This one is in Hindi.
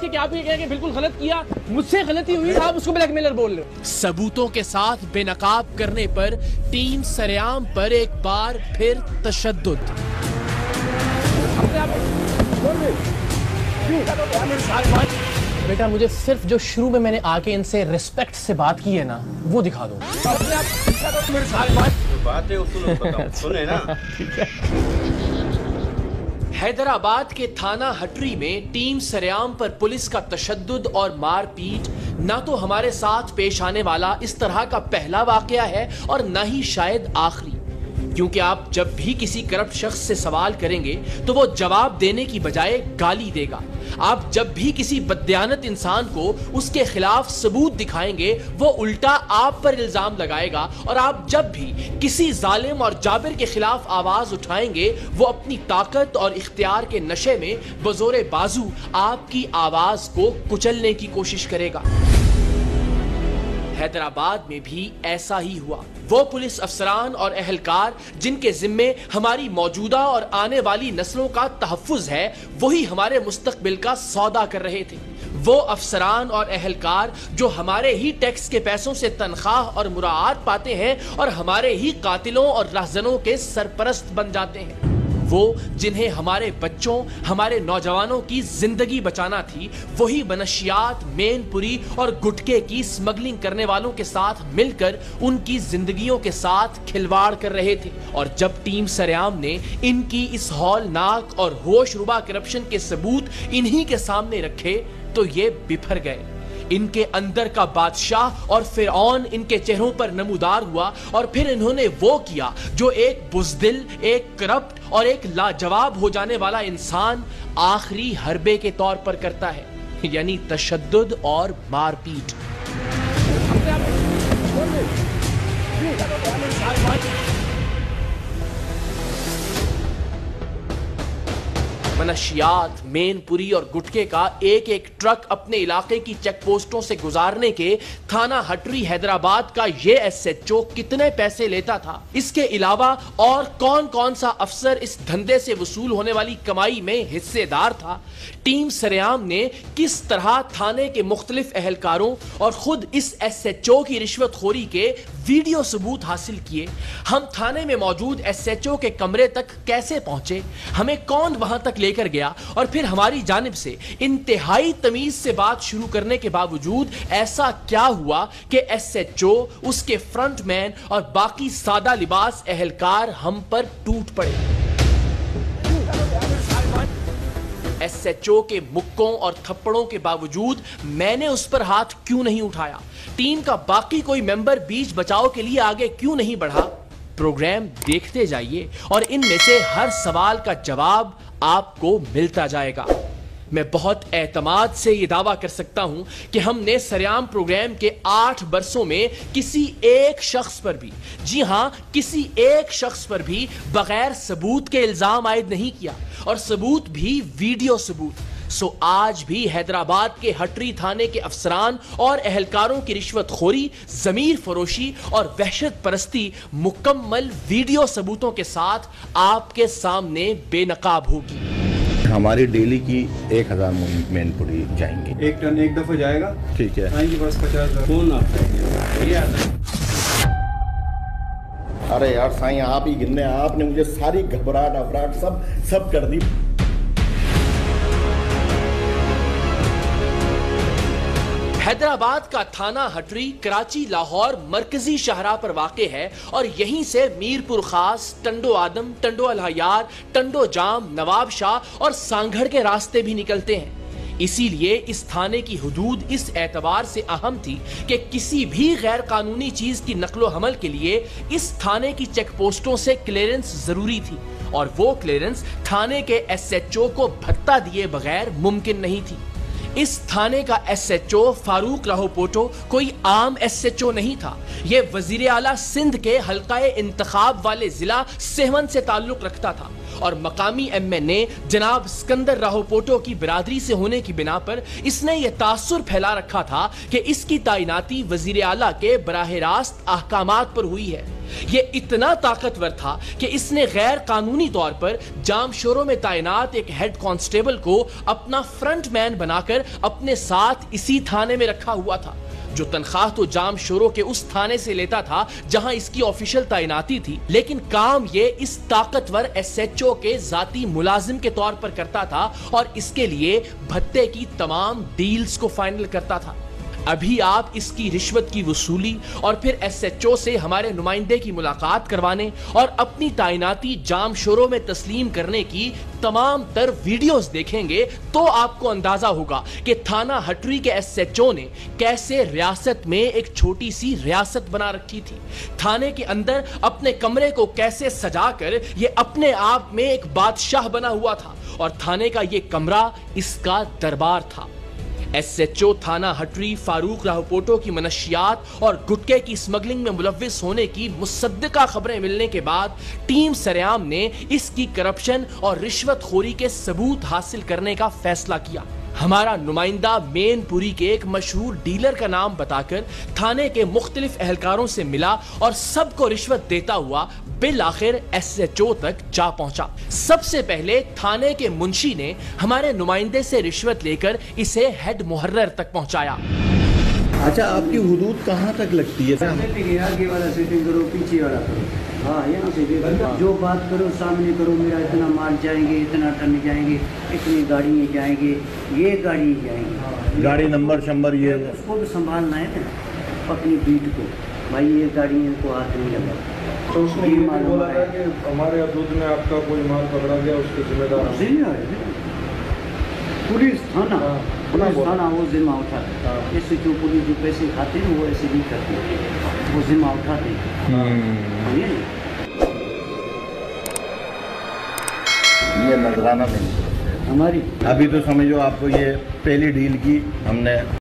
इसके कि आप ये कहें कि बिल्कुल गलत किया, मुझसे गलती हुई, आप उसको ब्लैकमेलर बोल रहे हो। सबूतों के साथ बेनकाब करने पर टीम सरेआम पर एक बार फिर तशद्दुद। बेटा मुझे सिर्फ जो शुरू में मैंने आके इनसे रिस्पेक्ट से बात की है ना, वो दिखा दो। बात है सुने ना। हैदराबाद के थाना हटरी में टीम सरेआम पर पुलिस का तशद्दुद और मारपीट ना तो हमारे साथ पेश आने वाला इस तरह का पहला वाकया है और ना ही शायद आखिरी, क्योंकि आप जब भी किसी करप्ट शख्स से सवाल करेंगे तो वो जवाब देने की बजाय गाली देगा। आप जब भी किसी बददियानत इंसान को उसके खिलाफ सबूत दिखाएंगे वो उल्टा आप पर इल्जाम लगाएगा, और आप जब भी किसी जालिम और जाबिर के खिलाफ आवाज उठाएंगे वो अपनी ताकत और इख्तियार के नशे में बजोरे बाजू आपकी आवाज को कुचलने की कोशिश करेगा। हैदराबाद में भी ऐसा ही हुआ। वो पुलिस अफसरान और अहलकार जिनके जिम्मे हमारी मौजूदा और आने वाली नस्लों का तहफ्फुज है, वही हमारे मुस्तकबिल का सौदा कर रहे थे। वो अफसरान और अहलकार जो हमारे ही टैक्स के पैसों से तनख्वाह और मुराआत पाते हैं और हमारे ही कातिलों और रहजनों के सरपरस्त बन जाते हैं। वो जिन्हें हमारे बच्चों, हमारे नौजवानों की जिंदगी बचाना थी, वही मनशियात, मेनपुरी और गुटके की स्मगलिंग करने वालों के साथ मिलकर उनकी जिंदगियों के साथ खिलवाड़ कर रहे थे। और जब टीम सरेआम ने इनकी इस हौलनाक और होशरुबा करप्शन के सबूत इन्हीं के सामने रखे तो ये बिफर गए। इनके अंदर का बादशाह और फिरौन इनके चेहरों पर नमूदार हुआ, और फिर इन्होंने वो किया जो एक बुज़दिल, एक करप्ट और एक लाजवाब हो जाने वाला इंसान आखिरी हरबे के तौर पर करता है, यानी तशद्दुद और मारपीट। मनशियात, मेनपुरी और गुटके का एक एक ट्रक अपने इलाके की चेक पोस्टों से गुजारने के थाना हटरी हैदराबाद का ये एसएचओ कितने पैसे लेता था, इसके अलावा और कौन कौन सा अफसर इस धंधे से वसूल होने वाली कमाई में हिस्सेदार था, टीम सरेआम ने किस तरह थाने के मुख्तलिफ अहलकारों और खुद इस एसएचओ की रिश्वतखोरी के वीडियो सबूत हासिल किए, हम थाने में मौजूद एसएचओ के कमरे तक कैसे पहुंचे, हमें कौन वहां तक लेकर गया, और फिर हमारी जानिब से इंतहाई तमीज से बात शुरू करने के बावजूद ऐसा क्या हुआ कि एसएचओ, उसके फ्रंटमैन और बाकी सादा लिबास अहलकार हम पर टूट पड़े। एसएचओ के मुक्कों और थप्पड़ों के बावजूद मैंने उस पर हाथ क्यों नहीं उठाया? टीम का बाकी कोई मेंबर बीच बचाव के लिए आगे क्यों नहीं बढ़ा? प्रोग्राम देखते जाइए और इनमें से हर सवाल का जवाब आपको मिलता जाएगा। मैं बहुत एतमाद से ये दावा कर सकता हूं कि हमने सरेआम प्रोग्राम के 8 बरसों में किसी एक शख्स पर भी, जी हां, किसी एक शख्स पर भी बगैर सबूत के इल्जाम आयद नहीं किया, और सबूत भी वीडियो सबूत। सो आज भी हैदराबाद के हटरी थाने के अफसरान और अहलकारों की रिश्वतखोरी, जमीर फरोशी और वहशत परस्ती मुकम्मल वीडियो सबूतों के साथ आपके सामने बेनकाब होगी। हमारी डेली की 1000 मेनपुरी जाएंगी। एक टन एक दफा जाएगा। ठीक है। आएंगे बस 50,000। कौन आता है? अरे यार साईं, आप ही गिनने, आपने मुझे सारी घबराहट अफराहट सब कर दी। हैदराबाद का थाना हटरी कराची लाहौर मरकजी शाहराह पर वाक़े है, और यहीं से मीरपुर खास, टंडो आदम, टंडो अलहयार, टंडो जाम, नवाब शाह और सांगढ़ के रास्ते भी निकलते हैं। इसीलिए इस थाने की हुदूद इस एतबार से अहम थी कि किसी भी गैर कानूनी चीज की नकलो हमल के लिए इस थाने की चेक पोस्टों से क्लियरेंस जरूरी थी, और वो क्लियरेंस थाने के एसएचओ को भत्ता दिए बगैर मुमकिन नहीं थी। इस थाने का एसएचओ फारूक राहोपोटो कोई आम एसएचओ नहीं था। यह वजीर आला सिंध के हल्काए इंतखाब वाले जिला सेहवन से ताल्लुक रखता था, और मकामी MNA जनाब सिकंदर राहोपोटो की बिरादरी से होने की बिना पर इसने यह तासुर फैला रखा था कि इसकी तैनाती वजीर आला के बराह रास्त अहकामात पर हुई है। ये इतना ताकतवर था कि इसने गैर कानूनी तौर पर जामशोरों में तैनात एक हेड कांस्टेबल को अपना फ्रंटमैन बनाकर अपने साथ इसी थाने में रखा हुआ था, जो तनख्वाह तो जामशोरों के उस थाने से लेता था जहां इसकी ऑफिशियल तैनाती थी, लेकिन काम ये इस ताकतवर SHO के जाती मुलाजिम के तौर पर करता था और इसके लिए भत्ते की तमाम डील्स को फाइनल करता था। अभी आप इसकी रिश्वत की वसूली और फिर SHO से हमारे नुमाइंदे की मुलाकात करवाने और अपनी तैनाती जामशोरों में तस्लीम करने की तमाम तर वीडियोस देखेंगे तो आपको अंदाजा होगा कि थाना हटरी के SHO ने कैसे रियासत में एक छोटी सी रियासत बना रखी थी। थाने के अंदर अपने कमरे को कैसे सजाकर ये अपने आप में एक बादशाह बना हुआ था और थाने का ये कमरा इसका दरबार था। SHO थाना हटरी फारूक राहोपोटो की मनशियात और गुटके की स्मगलिंग में मुलव्विस होने की मुसद्दिका खबरें मिलने के बाद टीम सरेआम ने इसकी करप्शन और रिश्वतखोरी के सबूत हासिल करने का फैसला किया। हमारा नुमाइंदा मेनपुरी के एक मशहूर डीलर का नाम बताकर थाने के मुख्तलिफ एहलकारों से मिला और सबको रिश्वत देता हुआ बिल आखिर SHO तक जा पहुंचा। सबसे पहले थाने के मुंशी ने हमारे नुमाइंदे से रिश्वत लेकर इसे हेड मुहर्रर तक पहुंचाया। अच्छा, आपकी हुदूद कहाँ तक लगती है? आगे वाला सेटिंग करो, पीछे वाला करो। हाँ, यहाँ से जो बात करो सामने करो, मेरा इतना माल जाएंगे, इतना टन जाएंगे, इतनी गाड़ियाँ जाएंगे, ये गाड़ी जाएंगी, गाड़ी नंबर शंबर ये उसको भी संभालना है ना अपनी बीट को। भाई ये गाड़ी इनको हाथ नहीं लगा तो उसने ये बोला था कि हमारे हदूद में आपका कोई माल पकड़ा गया, उसके जिम्मेदार पुलिस थाना वो जिम्मा उठाते हैं। इससे जो पुलिस जो पैसे खाते हैं वो ऐसे नहीं करते, वो जिम्मा उठाते हैं। ये नजराना नहीं हमारी अभी तो समझो आपको ये पहली डील की हमने